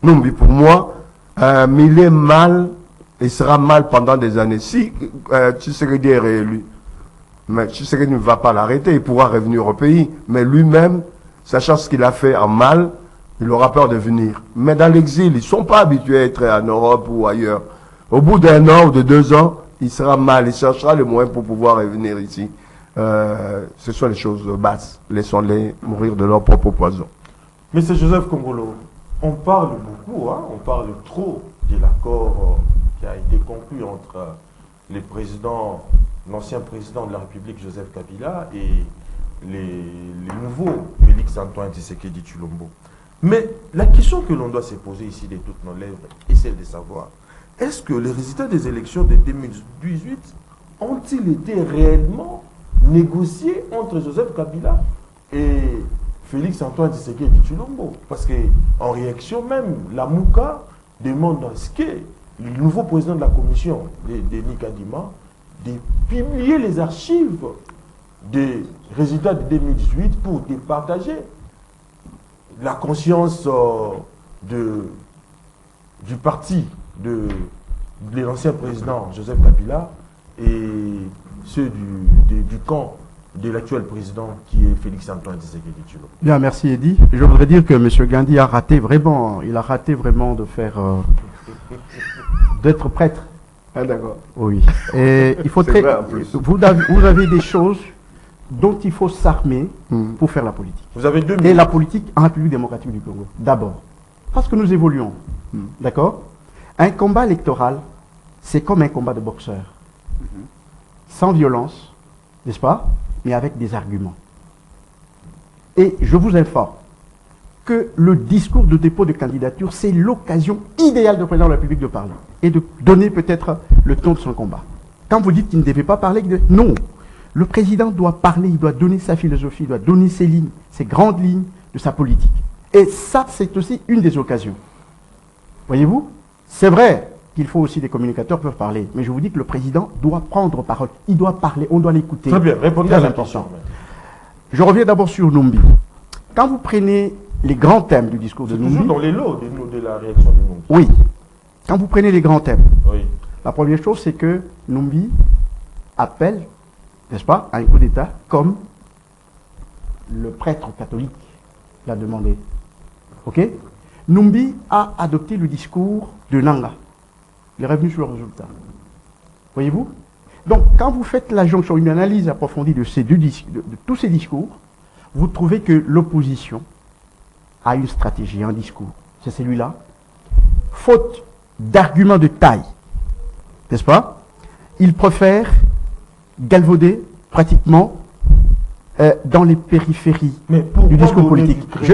Numbi, pour moi, il est mal, il sera mal pendant des années. Si Tshisekedi est réélu, mais Tshisekedi ne va pas l'arrêter, il pourra revenir au pays. Mais lui-même, sachant ce qu'il a fait en mal, il aura peur de venir. Mais dans l'exil, ils ne sont pas habitués à être en Europe ou ailleurs. Au bout d'1 an ou de 2 ans, il sera mal, il cherchera les moyens pour pouvoir revenir ici. Ce sont les choses basses. Laissons-les mourir de leur propre poison. Monsieur Joseph Kongolo, on parle beaucoup, on parle trop de l'accord qui a été conclu entre l'ancien président de la République, Joseph Kabila, et les nouveaux, Félix Antoine Tshisekedi Tshilombo. Mais la question que l'on doit se poser ici de toutes nos lèvres est celle de savoir, est-ce que les résultats des élections de 2018 ont-ils été réellement négociés entre Joseph Kabila et Félix Antoine Tshisekedi Tshilombo? Parce qu'en réaction même, la Mouka demande à ce que le nouveau président de la commission, Denis Kadima, de publier les archives des résultats de 2018 pour départager la conscience du parti de l'ancien président Joseph Kabila et ceux du camp de l'actuel président qui est Félix Antoine Tshisekedi Tshilombo. Bien, merci Eddy. Je voudrais dire que M. Gandhi a raté vraiment, de faire, d'être prêtre. Ah d'accord. Oui. Et il faut vous avez des choses dont il faut s'armer pour faire la politique. Vous avez 2 minutes. Et la politique en République démocratique du Congo, d'abord. Parce que nous évoluons. D'accord? Un combat électoral, c'est comme un combat de boxeur. Sans violence, n'est-ce pas? Mais avec des arguments. Et je vous informe que le discours de dépôt de candidature, c'est l'occasion idéale du président de la République de parler et de donner peut-être le ton de son combat. Quand vous dites qu'il ne devait pas parler, non. Le président doit parler, il doit donner sa philosophie, il doit donner ses lignes, ses grandes lignes de sa politique. Et ça, c'est aussi une des occasions. Voyez-vous? C'est vrai qu'il faut aussi des communicateurs peuvent parler, mais je vous dis que le président doit prendre parole. Il doit parler, on doit l'écouter. Très bien, répondez à la question. Je reviens d'abord sur Numbi. Quand vous prenez les grands thèmes du discours de Numbi... toujours dans les lots de la réaction de Numbi. Oui. Quand vous prenez les grands thèmes, oui. La première chose, c'est que Numbi appelle, n'est-ce pas, à un coup d'État comme le prêtre catholique l'a demandé. Ok? Numbi a adopté le discours de Nanga. Il est revenu sur le résultat. Voyez-vous? Donc, quand vous faites la jonction, une analyse approfondie de tous ces discours, vous trouvez que l'opposition a une stratégie, un discours. C'est celui-là. Faute d'arguments de taille, n'est-ce pas? Il préfère galvauder pratiquement dans les périphéries du discours politique. Je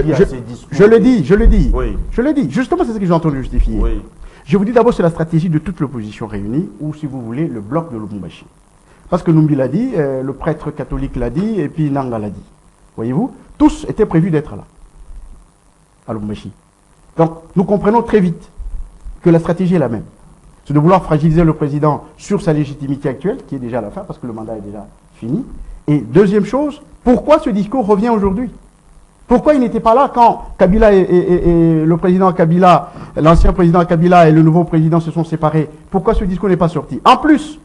le dis. Oui. Je le dis. Justement, c'est ce que j'ai entendu justifier. Oui. Je vous dis d'abord, c'est la stratégie de toute l'opposition réunie, ou si vous voulez, le bloc de Lubumbashi. Parce que Numbi l'a dit, le prêtre catholique l'a dit, et puis Nanga l'a dit. Voyez-vous? Tous étaient prévus d'être là, à Lubumbashi. Donc, nous comprenons très vite que la stratégie est la même. C'est de vouloir fragiliser le président sur sa légitimité actuelle, qui est déjà à la fin, parce que le mandat est déjà fini, Et deuxième chose, pourquoi ce discours revient aujourd'hui? Pourquoi il n'était pas là quand Kabila et le président Kabila, l'ancien président Kabila et le nouveau président se sont séparés? Pourquoi ce discours n'est pas sorti? En plus,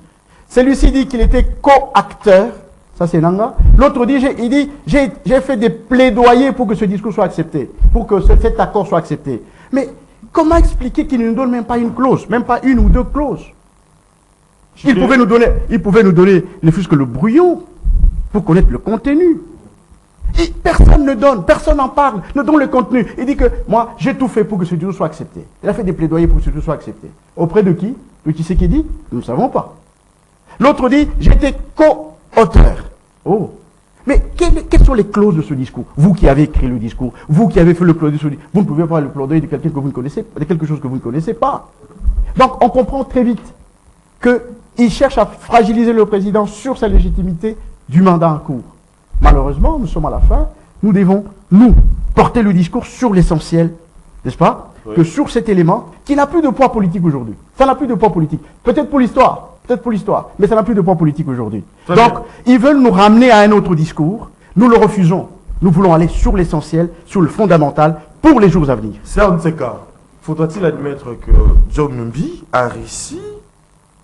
celui-ci dit qu'il était co-acteur, ça c'est Nanga. L'autre dit, il dit, j'ai fait des plaidoyers pour que ce discours soit accepté, pour que cet accord soit accepté. Mais comment expliquer qu'il ne nous donne même pas une clause, même pas une ou deux clauses? Il pouvait nous donner, ne fût-ce que le brouillon, pour connaître le contenu. Et personne ne donne, personne n'en parle, ne donne le contenu. Il dit que moi, j'ai tout fait pour que ce discours soit accepté. Il a fait des plaidoyers pour que ce discours soit accepté. Auprès de qui? De Tshisekedi? Nous ne savons pas. L'autre dit, j'étais co-auteur. Oh. Mais quelles sont les clauses de ce discours? Vous qui avez écrit le discours, vous qui avez fait le plaidoyer sur le discours, vous ne pouvez pas le plaidoyer de quelqu'un que vous ne connaissez, de quelque chose que vous ne connaissez pas. Donc on comprend très vite qu'il cherche à fragiliser le président sur sa légitimité du mandat en cours. Malheureusement, nous sommes à la fin, nous devons, nous, porter le discours sur l'essentiel, n'est-ce pas? Oui. Que sur cet élément, qui n'a plus de poids politique aujourd'hui. Ça n'a plus de poids politique. Peut-être pour l'histoire, mais ça n'a plus de poids politique aujourd'hui. Donc, ils veulent nous ramener à un autre discours, nous le refusons. Nous voulons aller sur l'essentiel, sur le fondamental, pour les jours à venir. C'est un de ces cas. Faudra-t-il admettre que John Numbi a réussi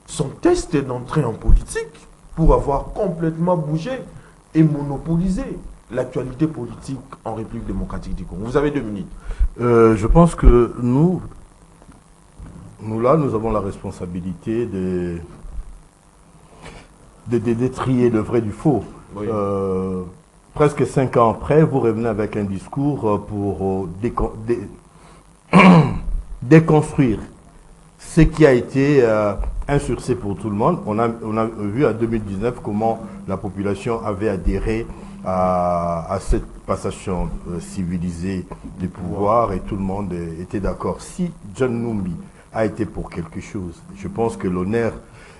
son test d'entrée en politique pour avoir complètement bougé et monopolisé l'actualité politique en République démocratique du Congo? Vous avez 2 minutes. Je pense que nous là, nous avons la responsabilité de trier le vrai du faux. Oui. Presque 5 ans après, vous revenez avec un discours pour déconstruire ce qui a été un succès pour tout le monde. On a vu en 2019 comment la population avait adhéré à cette passation civilisée du pouvoir et tout le monde était d'accord. Si John Numbi a été pour quelque chose, je pense que l'honneur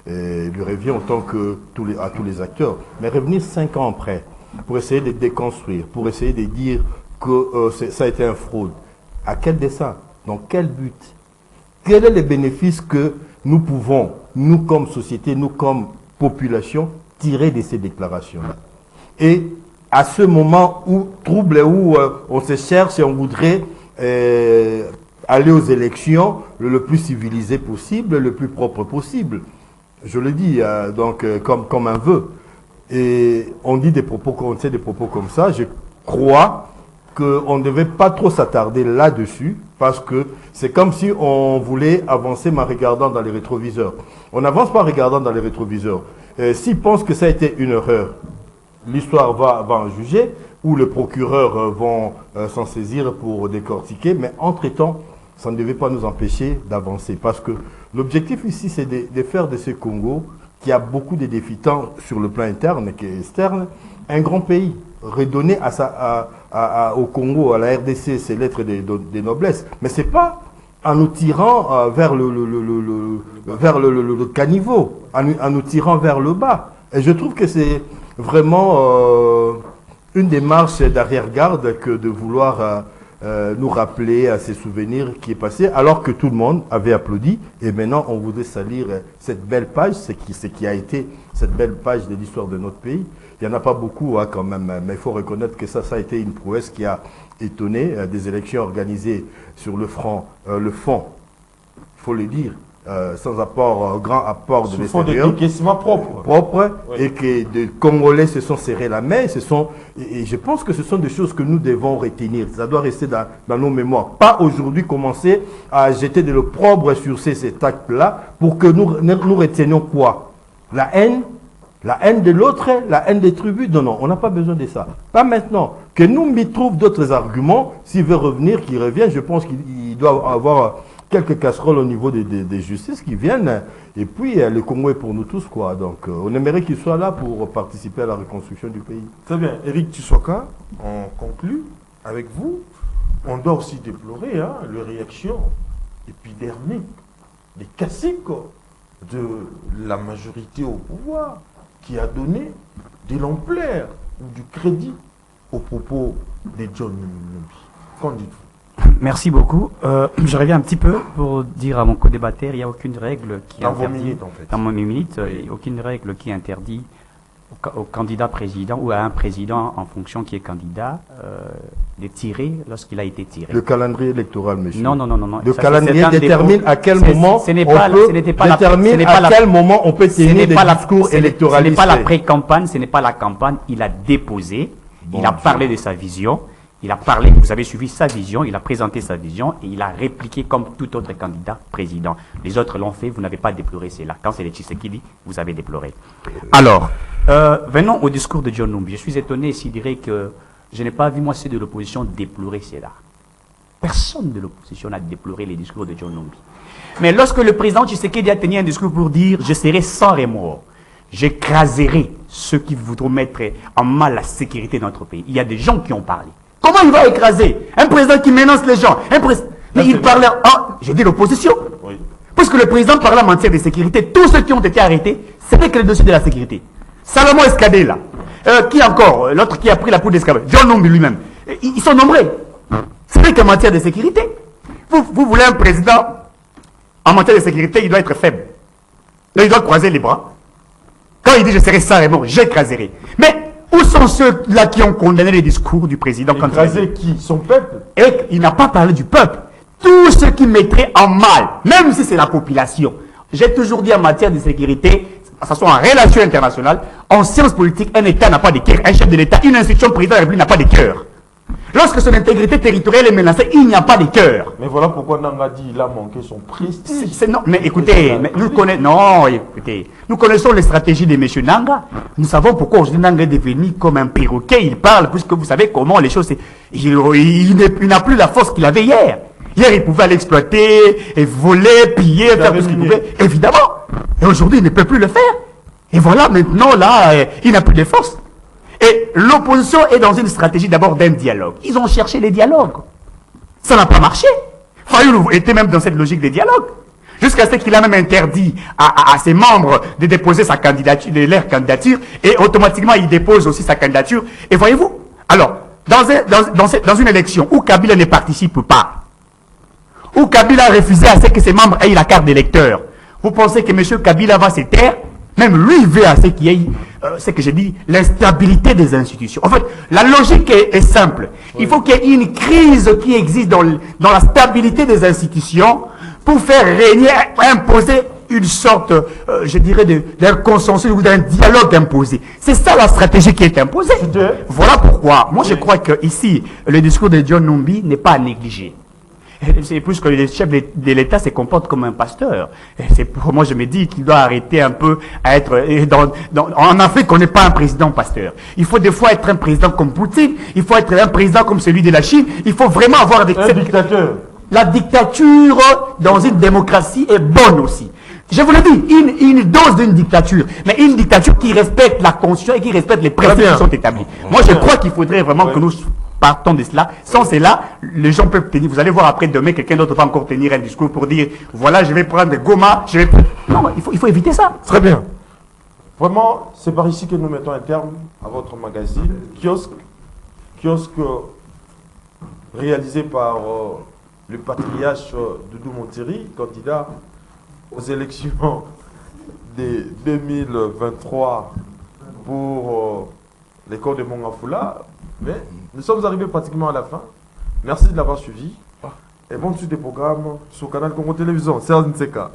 lui revient autant que à tous les acteurs. Mais revenir 5 ans après pour essayer de déconstruire, pour essayer de dire que ça a été un fraude, à quel dessein? Dans quel but? Quel est le bénéfice que nous pouvons, nous comme société, nous comme population, tirer de ces déclarations-là? Et à ce moment où trouble, où on se cherche et on voudrait aller aux élections le plus civilisé possible, le plus propre possible, je le dis comme un vœu. Et on dit des propos comme ça, je crois qu'on ne devait pas trop s'attarder là-dessus, parce que c'est comme si on voulait avancer en regardant dans les rétroviseurs. On n'avance pas en regardant dans les rétroviseurs. S'ils pensent que ça a été une erreur, l'histoire va en juger, ou le procureur vont s'en saisir pour décortiquer, mais entre-temps, ça ne devait pas nous empêcher d'avancer, parce que l'objectif ici, c'est de faire de ce Congo, qui a beaucoup de défis tant sur le plan interne qu'externe, un grand pays, redonner au Congo, à la RDC, ses lettres de noblesse. Mais ce n'est pas en nous tirant vers le caniveau, en nous tirant vers le bas. Et je trouve que c'est vraiment une démarche d'arrière-garde que de vouloir nous rappeler à ces souvenirs qui est passé, alors que tout le monde avait applaudi. Et maintenant, on voudrait salir cette belle page, ce qui a été cette belle page de l'histoire de notre pays. Il n'y en a pas beaucoup quand même, mais il faut reconnaître que ça a été une prouesse qui a étonné. Des élections organisées sur le fond, il faut le dire, sans grand apport de l'extérieur. Des décaissements propres. Oui. Et que des Congolais se sont serrés la main. Et je pense que ce sont des choses que nous devons retenir. Ça doit rester dans nos mémoires. Pas aujourd'hui commencer à jeter de l'opprobre sur cet acte-là pour que nous retenions quoi? La haine de l'autre, la haine des tribus. Non, on n'a pas besoin de ça. Pas maintenant. Que Numbi trouve d'autres arguments. S'il veut revenir, qu'il revienne. Je pense qu'il doit avoir quelques casseroles au niveau des justices qui viennent. Et puis, le Congo est pour nous tous, quoi. Donc, on aimerait qu'il soit là pour participer à la reconstruction du pays. Très bien. Éric Tshisoka, on conclut avec vous. On doit aussi déplorer les réactions épidermiques, les caciques de la majorité au pouvoir qui a donné de l'ampleur ou du crédit aux propos de John Numbi. Qu'en dites-vous? Merci beaucoup. Je reviens un petit peu pour dire à mon co-débatteur, il n'y a aucune règle qui interdit, dans mes minutes, il n'y a aucune règle qui interdit au candidat président ou à un président en fonction qui est candidat de tirer lorsqu'il a été tiré. Le calendrier électoral, monsieur. Non. Le calendrier détermine à quel moment on peut tenir des discours électoralistes. Ce n'est pas la pré-campagne, ce n'est pas la campagne. Il a déposé, il a parlé de sa vision. Il a parlé, vous avez suivi sa vision, il a présenté sa vision et il a répliqué comme tout autre candidat président. Les autres l'ont fait, vous n'avez pas déploré cela. Quand c'est les Tshisekedi, vous avez déploré. Alors, venons au discours de John Numbi. Je suis étonné s'il dirait que je n'ai pas vu, moi, ceux de l'opposition déplorer cela. Personne de l'opposition n'a déploré les discours de John Numbi. Mais lorsque le président Tshisekedi a tenu un discours pour dire « Je serai sans remords, j'écraserai ceux qui voudront mettre en mal la sécurité de notre pays », il y a des gens qui ont parlé. Comment il va écraser un président qui menace les gens? Mais il parlait... Ah, j'ai dit l'opposition. Oui. Puisque le président parlait en matière de sécurité, tous ceux qui ont été arrêtés, c'était que le dossier de la sécurité. Salomon Escadé, là. Qui encore? L'autre qui a pris la poudre d'escadé. John Numbi lui-même. Ils sont nombreux. C'est vrai qu'en matière de sécurité, vous voulez un président, en matière de sécurité, il doit être faible. Donc il doit croiser les bras. Quand il dit « Je serai sans remords, j'écraserai ». Mais... où sont ceux-là qui ont condamné les discours du président? Écraser qui? Son peuple? Et il n'a pas parlé du peuple. Tous ceux qui mettraient en mal, même si c'est la population. J'ai toujours dit en matière de sécurité, que ce soit en relations internationales, en sciences politiques, un État n'a pas de cœur. Un chef de l'État, une institution président de la République n'a pas de cœur. Lorsque son intégrité territoriale est menacée, il n'y a pas de cœur. Mais voilà pourquoi Nanga dit qu'il a manqué son prestige. Non, mais écoutez, nous connaissons les stratégies de M. Nanga. Nous savons pourquoi aujourd'hui Nanga est devenu comme un perroquet. Il parle, puisque vous savez comment les choses... Il n'a plus la force qu'il avait hier. Hier, il pouvait l'exploiter, et voler, piller, faire tout ce qu'il pouvait. Évidemment. Et aujourd'hui, il ne peut plus le faire. Et voilà, maintenant, là, il n'a plus de force. Et l'opposition est dans une stratégie d'abord d'un dialogue. Ils ont cherché les dialogues. Ça n'a pas marché. Fayoulou était même dans cette logique des dialogues. Jusqu'à ce qu'il a même interdit à ses membres de déposer sa candidature, de leur candidature, et automatiquement il dépose aussi sa candidature. Et voyez-vous, alors, dans une élection où Kabila ne participe pas, où Kabila a refusé à ce que ses membres aient la carte d'électeur, vous pensez que M. Kabila va se taire? Même lui veut à ce qu'il y ait, ce que j'ai dit, l'instabilité des institutions. En fait, la logique est simple. Oui. Il faut qu'il y ait une crise qui existe dans la stabilité des institutions pour faire régner, imposer une sorte, je dirais, d'un consensus ou d'un dialogue imposé. C'est ça la stratégie qui est imposée. Voilà pourquoi, moi je crois que ici, le discours de John Numbi n'est pas à négliger. C'est plus que le chef de l'État se comporte comme un pasteur. C'est pour moi, je me dis qu'il doit arrêter un peu à être... en Afrique, on n'est pas un président pasteur. Il faut des fois être un président comme Poutine. Il faut être un président comme celui de la Chine. Il faut vraiment avoir des... Un dictateur. La dictature dans une démocratie est bonne aussi. Je vous le dis, une dose d'une dictature, mais une dictature qui respecte la Constitution et qui respecte les principes qui sont établis. Moi, je crois qu'il faudrait vraiment que nous partons de cela. Sans cela, les gens peuvent tenir. Vous allez voir après demain, quelqu'un d'autre va encore tenir un discours pour dire, voilà, je vais prendre Goma, je vais... Non, il faut éviter ça. Très bien. Vraiment, c'est par ici que nous mettons un terme à votre magazine, kiosque réalisé par le patriarche de Doumontiri, candidat aux élections de 2023 pour l'école de Mongafula. Mais nous sommes arrivés pratiquement à la fin. Merci de l'avoir suivi. Et bonne suite des programmes sur Canal Congo Télévision. C'est Nseka.